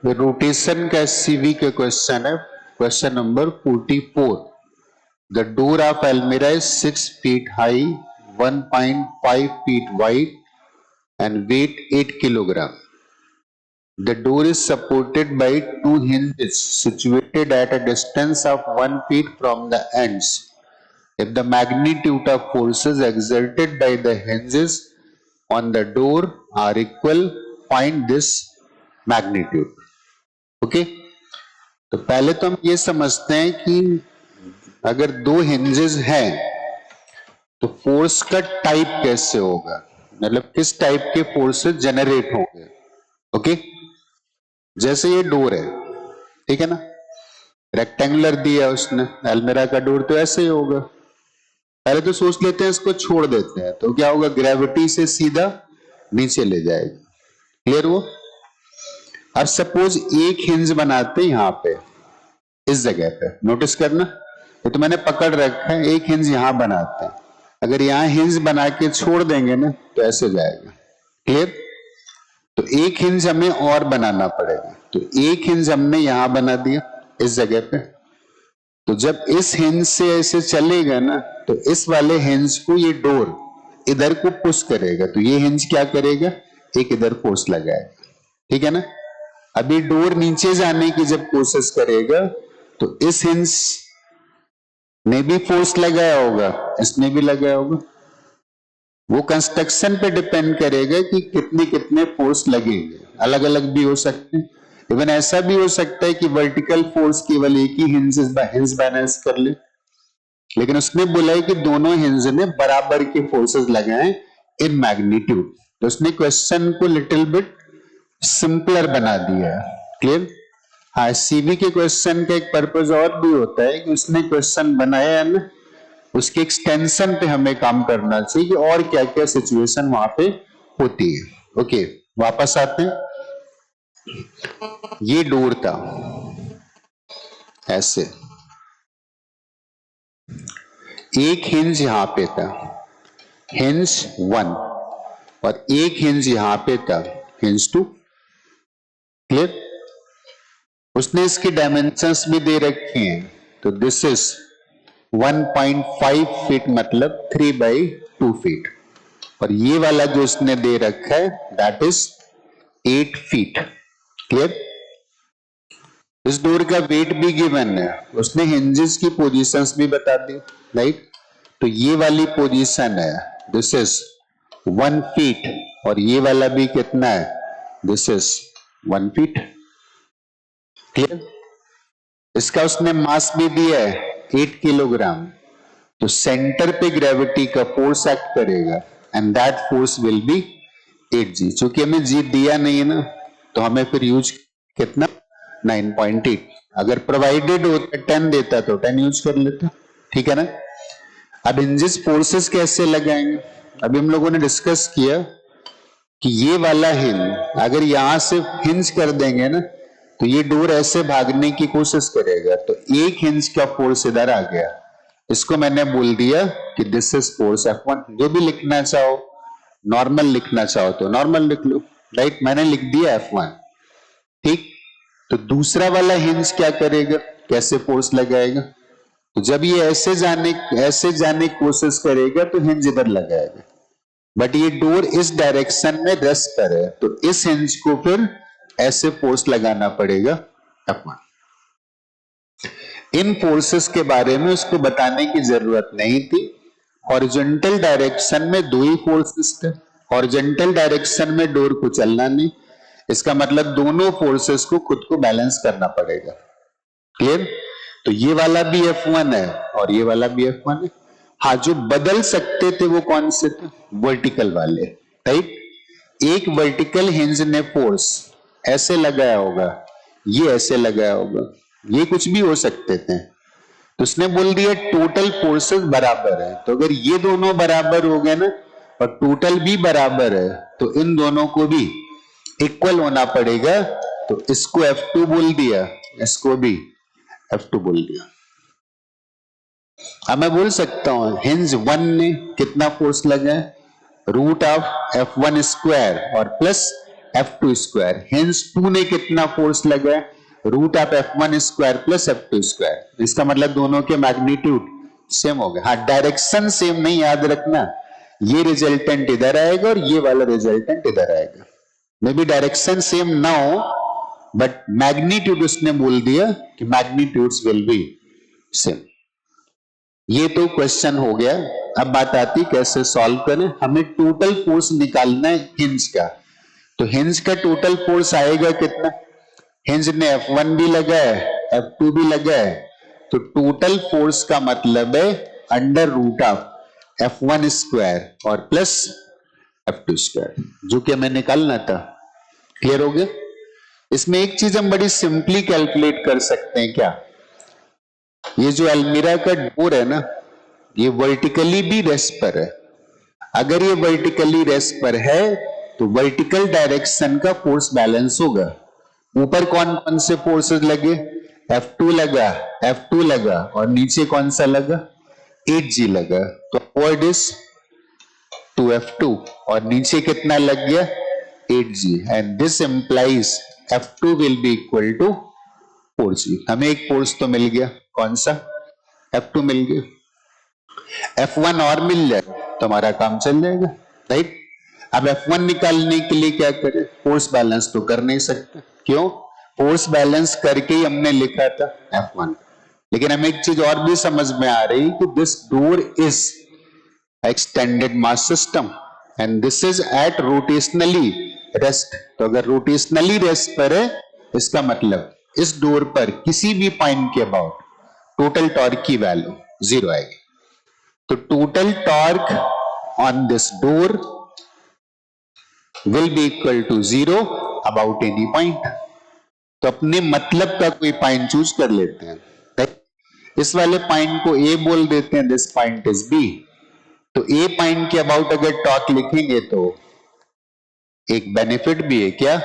Rotation का CV का question है, question number 44। The door of अलमीरा is 6 feet high, 1.5 feet wide and weight 8 kilogram. The door is supported by two hinges situated at a distance of 1 feet from the ends. If the magnitude of forces exerted by the hinges on the door are equal, find this magnitude. Okay तो पहले तो हम ये समझते हैं कि अगर दो हिंजेस हैं तो फोर्स का टाइप कैसे होगा, मतलब किस टाइप के फोर्सेस जनरेट होंगे। ओके जैसे ये डोर है, ठीक है ना, रेक्टेंगुलर दिया उसने, अलमीरा का डोर तो ऐसे ही होगा। पहले तो सोच लेते हैं इसको छोड़ देते हैं तो क्या होगा, ग्रेविटी से सीधा नीचे ले जाएगा। क्लियर वो। अब सपोज एक हिंज बनाते हैं यहां पे, इस जगह पे, नोटिस करना, ये तो मैंने पकड़ रखा है, एक हिंज यहां बनाते हैं। अगर यहां हिंज बना के छोड़ देंगे ना तो ऐसे जाएगा। क्लियर। तो एक हिंज हमें और बनाना पड़ेगा, तो एक हिंज हमने यहां बना दिया इस जगह पे। तो जब इस हिंज से ऐसे चलेगा ना तो इस वाले हिंज को ये डोर इधर को पुश करेगा, तो ये हिंज क्या करेगा, एक इधर फोर्स लगाएगा। ठीक है ना। अभी डोर नीचे जाने की जब कोशिश करेगा तो इस हिंज ने भी फोर्स लगाया होगा, इसने भी लगाया होगा। वो कंस्ट्रक्शन पे डिपेंड करेगा कि कितने कितने फोर्स लगेंगे, अलग अलग भी हो सकते हैं। इवन ऐसा भी हो सकता है कि वर्टिकल फोर्स केवल एक ही हिंज बैलेंस कर ले, लेकिन उसने बोला है कि दोनों हिंज ने बराबर के फोर्सेस लगाए इन मैग्नीट्यूड। तो उसने क्वेश्चन को लिटिल बिट सिंपलर बना दिया है। क्लियर। हाँ, सीवी के क्वेश्चन का एक पर्पज और भी होता है कि उसने क्वेश्चन बनाया है ना, उसके एक्सटेंशन पे हमें काम करना चाहिए कि और क्या क्या सिचुएशन वहां पे होती है। ओके वापस आते हैं। ये डोर था ऐसे, एक हिंज यहां पे था, हिंज 1, और एक हिंज यहां पे था, हिंज 2। क्लियर। उसने इसकी डायमेंशंस भी दे रखी हैं, तो दिस इज 1.5 फीट मतलब 3/2 फीट, और ये वाला जो उसने दे रखा है दैट इज 8 फीट। क्लियर। इस डोर का वेट भी गिवन है, उसने हिंजेस की पोजीशंस भी बता दी। राइट। तो ये वाली पोजीशन है, दिस इज 1 फीट, और ये वाला भी कितना है, दिस इज 1 फीट। क्लियर। इसका उसने मास भी दिया है 8 किलोग्राम। तो सेंटर पे ग्रेविटी का फोर्स एक्ट करेगा and that force will B 8g। चूंकि हमें जी दिया नहीं है ना तो हमें फिर यूज कितना, 9.8। अगर प्रोवाइडेड होता 10 देता तो 10 यूज कर लेता। ठीक है ना। अब हिंजेस फोर्सेस कैसे लगाएंगे, अभी हम लोगों ने डिस्कस किया कि ये वाला हिंज अगर यहां से हिंज कर देंगे ना तो ये डोर ऐसे भागने की कोशिश करेगा, तो एक हिंज का फोर्स इधर आ गया, इसको मैंने बोल दिया कि दिस इज फोर्स F1। जो भी लिखना चाहो, नॉर्मल लिखना चाहो तो नॉर्मल लिख लो। राइट, मैंने लिख दिया F1। ठीक। तो दूसरा वाला हिंज क्या करेगा, कैसे फोर्स लगाएगा, तो जब ये ऐसे जाने की कोशिश करेगा तो हिंज इधर लगाएगा, बट ये डोर इस डायरेक्शन में रेस्ट करे तो इस हिंज को फिर ऐसे फोर्स लगाना पड़ेगा F1। इन फोर्सेस के बारे में उसको बताने की जरूरत नहीं थी। हॉरिजॉन्टल डायरेक्शन में दो ही फोर्सेस थे, हॉरिजॉन्टल डायरेक्शन में डोर को चलना नहीं, इसका मतलब दोनों फोर्सेस को खुद को बैलेंस करना पड़ेगा। क्लियर। तो ये वाला भी F1 है और ये वाला भी F1 है। हाँ, जो बदल सकते थे वो कौन से थे, वर्टिकल वाले। राइट। एक वर्टिकल हिंज ने फोर्स ऐसे लगाया होगा, ये ऐसे लगाया होगा, ये कुछ भी हो सकते थे। तो उसने बोल दिया टोटल फोर्सेस बराबर है, तो अगर ये दोनों बराबर हो गए ना और टोटल भी बराबर है तो इन दोनों को भी इक्वल होना पड़ेगा। तो इसको F2 बोल दिया, इसको भी F2 बोल दिया। अब मैं बोल सकता हूं हिंज 1 ने कितना फोर्स लगा है, रूट ऑफ F1 स्क्वायर और प्लस F2 स्क्वायर, हेंस 2 ने कितना फोर्स लगा है, root of F1 square plus F2 square. इसका मतलब दोनों के मैग्नीट्यूड सेम हो गए। हाँ, डायरेक्शन सेम नहीं, याद रखना, ये रिजल्टेंट इधर आएगा और ये वाला रिजल्टेंट इधर आएगा। मे बी डायरेक्शन सेम ना हो, बट मैग्नीट्यूड उसने बोल दिया कि मैग्नीट्यूड्स विल बी सेम। ये तो क्वेश्चन हो गया। अब बात आती कैसे सॉल्व करें। हमें टोटल फोर्स निकालना है हिंज का। तो हिंज का टोटल फोर्स आएगा कितना, हिंज ने F1 भी लगा है, F2 भी लगा है, तो टोटल फोर्स का मतलब है under root of F1 square और प्लस F2 स्क्वायर, जो कि हमें निकालना था। क्लियर हो गया। इसमें एक चीज हम बड़ी सिंपली कैलकुलेट कर सकते हैं। क्या, ये जो अलमीरा का डोर है ना, ये वर्टिकली भी रेस्ट पर है। अगर ये वर्टिकली रेस्ट पर है तो वर्टिकल डायरेक्शन का फोर्स बैलेंस होगा। ऊपर कौन कौन से फोर्सेस लगे, F2 लगा, F2 लगा, और नीचे कौन सा लगा, 8G लगा। तो अपवर्ड इज 2F2 और नीचे कितना लग गया, 8G, and this implies F2 will be equal to 4G। हमें एक फोर्स तो मिल गया, कौन सा, F2 मिल गया। F1 और मिल जाए तो हमारा काम चल जाएगा, राइट। अब F1 निकालने के लिए क्या करें, फोर्स बैलेंस तो कर नहीं सकते। क्यों, फोर्स बैलेंस करके ही हमने लिखा था F1। लेकिन हमें एक चीज और भी समझ में आ रही कि this door is extended mass system and this is at rotationally rest. तो अगर रोटेशनली रेस्ट पर है, इसका मतलब इस डोर पर किसी भी पॉइंट के अबाउट टोटल टॉर्क की वैल्यू 0 आएगी। तो total torque on this door will be equal to 0 about any point. तो अपने मतलब का कोई पॉइंट चूज कर लेते हैं। इस वाले पॉइंट को A बोल देते हैं, दिस पॉइंट इज B। तो A पॉइंट के अबाउट अगर टॉर्क लिखेंगे तो एक बेनिफिट भी है, क्या,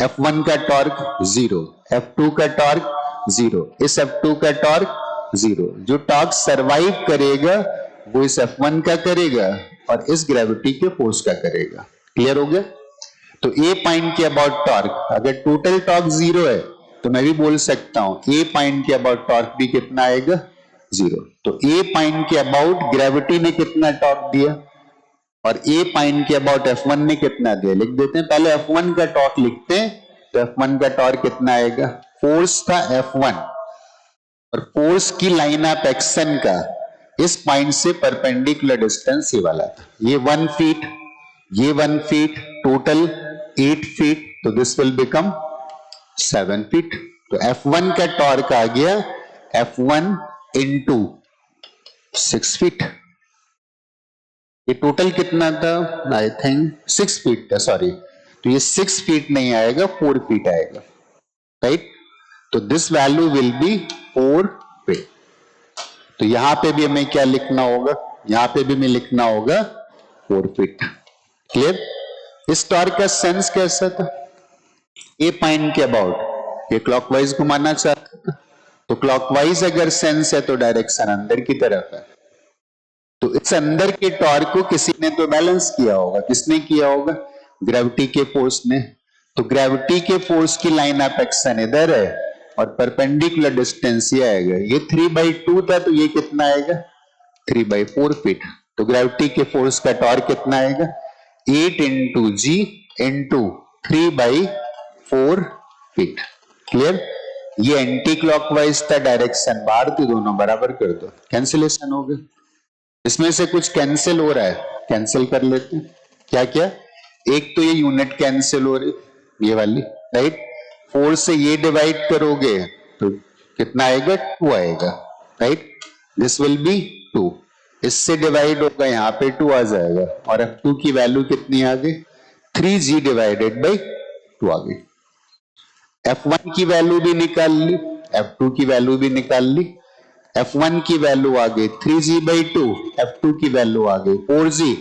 F1 का टॉर्क 0, F2 का टॉर्क 0, इस F2 का टॉर्क 0। जो टॉर्क सरवाइव करेगा वो इस F1 का करेगा और इस ग्रेविटी के फोर्स का करेगा। क्लियर हो गया। तो A पॉइंट के अबाउट टॉर्क, अगर टोटल टॉर्क 0 है तो मैं भी बोल सकता हूं A पॉइंट के अबाउट टॉर्क भी कितना आएगा, 0। तो A पॉइंट के अबाउट ग्रेविटी ने कितना टॉर्क दिया और A पॉइंट के अबाउट F1 ने कितना दिया, लिख देते हैं। पहले F1 का टॉर्क लिखते हैं। तो F1 का टॉर्क कितना आएगा, फोर्स था F1 और फोर्स की लाइन ऑफ एक्शन का इस पॉइंट से परपेंडिकुलर डिस्टेंस ये वाला था। ये 1 फीट, ये 1 फीट, टोटल 8 फीट। तो दिस विल बिकम 7 फीट। तो F1 का टॉर्क आ गया F1 इंटू 6 फीट। ये टोटल कितना था, आई थिंक 6 फीट था, सॉरी। तो ये 6 फीट नहीं आएगा, 4 फीट आएगा, राइट। तो this value will be 4 feet. तो यहां पे भी हमें क्या लिखना होगा, यहां पे भी हमें लिखना होगा 4 फीट। क्लियर। इस टॉर्क का सेंस कैसा था, ए पॉइंट के अबाउट ये क्लॉकवाइज घुमाना चाहता था। तो क्लॉकवाइज अगर सेंस है तो डायरेक्शन अंदर की तरफ है। तो इस अंदर के टॉर्क को किसी ने तो बैलेंस किया होगा। किसने किया होगा, ग्रेविटी के फोर्स ने। तो ग्रेविटी के फोर्स की लाइन ऑफ एक्शन इधर है और परपेंडिकुलर डिस्टेंस ये आएगा। ये 3/2 था, तो ये कितना आएगा, 3/4 फीट। तो ग्रेविटी के फोर्स का टॉर्क कितना आएगा, 8 into G into 3/4 feet. Clear. ये एंटी क्लॉकवाइज था, डायरेक्शन बाहर थी, दोनों बराबर कर दो, कैंसिलेशन हो गया। इसमें से कुछ कैंसिल हो रहा है, कैंसिल कर लेते हैं। क्या क्या, एक तो ये यूनिट कैंसिल हो रही, ये वाली, राइट। 4 से ये डिवाइड करोगे तो कितना आएगा, 2 आएगा, राइट। This will B 2। इससे डिवाइड होगा, यहाँ पे 2 आ जाएगा और F2 की वैल्यू कितनी आ गई, 3G डिवाइडेड बाई 2 आ गई। F1 की वैल्यू भी निकाल ली, F2 की वैल्यू भी निकाल ली। F1 की वैल्यू आ गई 3G/2, F2 की वैल्यू आ गई 4G।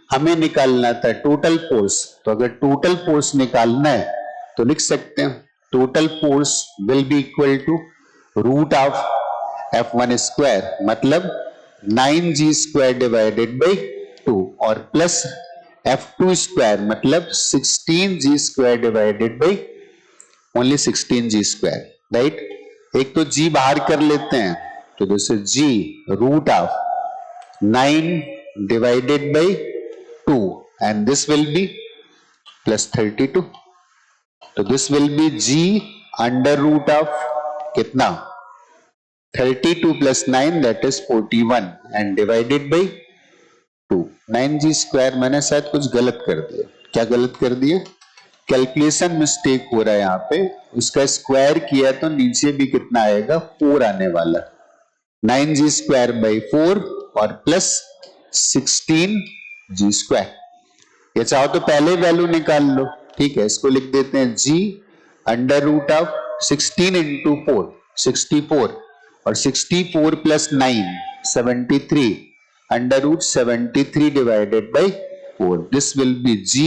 हमें निकालना था टोटल फोर्स। तो अगर टोटल फोर्स निकालना है तो लिख सकते हैं total force will be equal to root of F1 square, मतलब 9G स्क्वायर डिवाइडेड बाई 2 और प्लस F2 स्क्वायर मतलब 16g square divided by only 16g square, right. एक तो g बाहर कर लेते हैं, तो this is g root of 9 divided by 2 and this will be plus 32, तो this will be g under root of कितना 32 plus 9 that is 41 and divided by 2। 9g square मैंने शायद कुछ गलत कर दिया, क्या गलत कर दिया, कैलकुलेशन मिस्टेक हो रहा है यहाँ पे, उसका स्क्वायर किया तो नीचे भी कितना आएगा 4 आने वाला, 9g स्क्वायर बाई 4 और प्लस 16g स्क्वायर। ये चाहो तो पहले वैल्यू निकाल लो, ठीक है, इसको लिख देते हैं g under root of 16 into 4 64 और 64 plus 9 73 under root 73 divided by 4. This will be g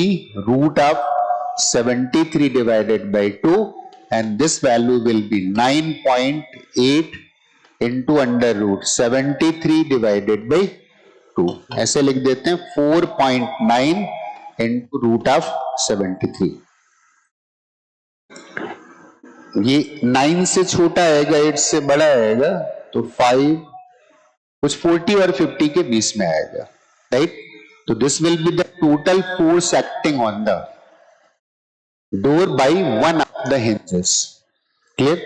root of 73 divided by 2 and this value will be 9.8 into under root 73 divided by 2. ऐसे लिख देते हैं 4.9 into root of 73. ये 9 से छोटा आएगा, 8 से बड़ा आएगा, तो 5 कुछ 40 और 50 के बीच में आएगा, राइट। तो this will be the total force acting on the door by one of the hinges. Clear,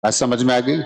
बात समझ में आ गई।